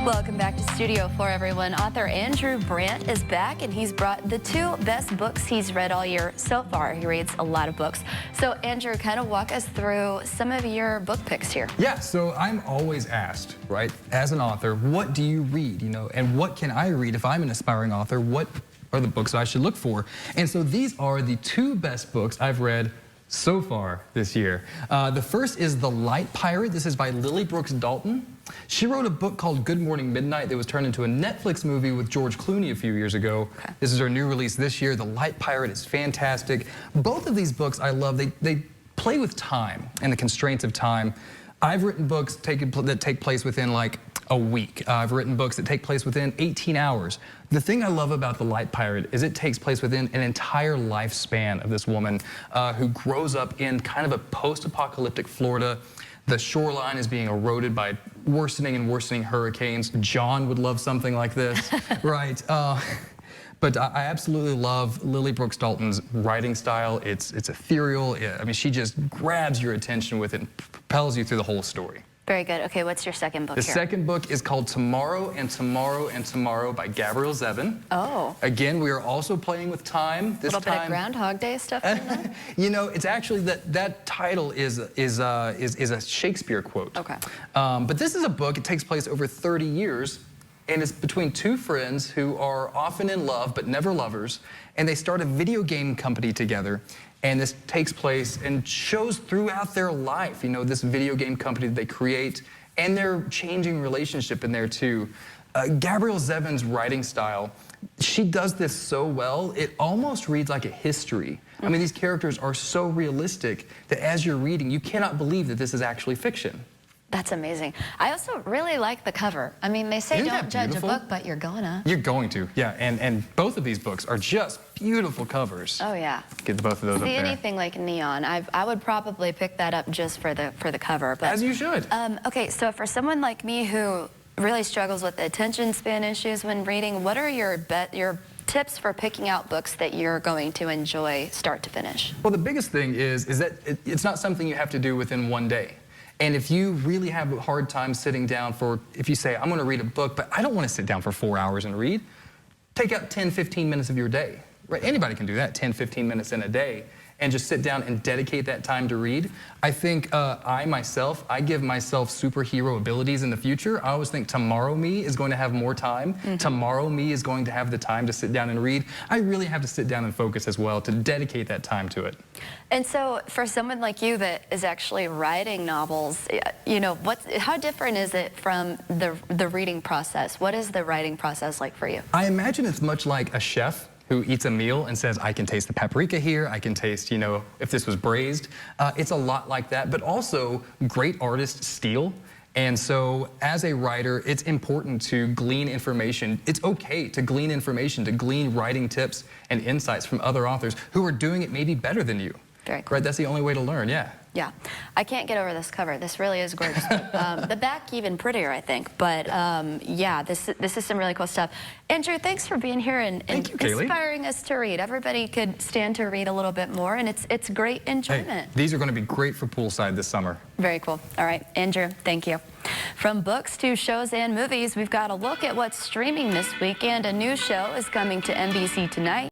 Welcome back to Studio 4, everyone. Author Andrew Brandt is back, and he's brought the 2 best books he's read all year so far. He reads a lot of books. So, Andrew, kind of walk us through some of your book picks here. Yeah, so I'm always asked, right, as an author, what do you read, and what can I read if I'm an aspiring author? What are the books I should look for? And so these are the 2 best books I've read so far this year. The first is The Light Pirate. This is by Lily Brooks Dalton. She wrote a book called Good Morning Midnight that was turned into a Netflix movie with George Clooney a few years ago. Okay. This is her new release this year. The Light Pirate is fantastic. Both of these books I love. They play with time and the constraints of time. I've written books that take place within like a week. I've written books that take place within 18 hours. The thing I love about The Light Pirate is it takes place within an entire lifespan of this woman who grows up in kind of a post-apocalyptic Florida. The shoreline is being eroded by worsening and worsening hurricanes. John would love something like this, right? But I absolutely love Lily Brooks Dalton's writing style. It's ethereal. I mean, she just grabs your attention with it and propels you through the whole story. Very good. Okay, what's your second book here? The second book is called Tomorrow and Tomorrow and Tomorrow by Gabrielle Zevin. Oh. Again, we are also playing with time. This a little bit of Groundhog Day stuff in there? It's actually that title is a Shakespeare quote. Okay. But this is a book. It takes place over 30 years. And it's between 2 friends who are often in love but never lovers, and they start a video game company together. And this takes place and shows throughout their life, this video game company that they create and their changing relationship in there too. Gabrielle Zevin's writing style, she does this so well, it almost reads like a history. I mean, these characters are so realistic that as you're reading, you cannot believe that this is actually fiction. That's amazing. I also really like the cover. I mean, they say don't judge a book, but you're gonna. You're going to, yeah. And both of these books are just beautiful covers. Oh yeah. Get both of those up there. Anything like neon, I would probably pick that up just for the cover. But, as you should. Okay, so for someone like me who really struggles with attention span issues when reading, what are your tips for picking out books that you're going to enjoy start to finish? Well, the biggest thing is that it's not something you have to do within one day. And if you really have a hard time sitting down if you say, I'm going to read a book, but I don't want to sit down for 4 hours and read, take out 10, 15 minutes of your day. Right? Anybody can do that, 10, 15 minutes in a day, and just sit down and dedicate that time to read. I think I give myself superhero abilities in the future. I always think tomorrow me is going to have more time. Tomorrow me is going to have the time to sit down and read. I really have to sit down and focus as well to dedicate that time to it. And so for someone like you that is actually writing novels, how different is it from the reading process? What is the writing process like for you? I imagine it's much like a chef who eats a meal and says, I can taste the paprika here, I can taste, if this was braised. It's a lot like that, but also great artists steal. And so as a writer, it's important to glean information. It's okay to glean information, to glean writing tips and insights from other authors who are doing it maybe better than you. Very cool. Right, that's the only way to learn, yeah. Yeah, I can't get over this cover. This really is gorgeous. The back even prettier, I think. But yeah, this is some really cool stuff. Andrew, thanks for being here and inspiring us to read. Everybody could stand to read a little bit more, and it's great enjoyment. Hey, these are going to be great for poolside this summer. Very cool. All right, Andrew, thank you. From books to shows and movies, we've got a look at what's streaming this weekend. A new show is coming to NBC tonight.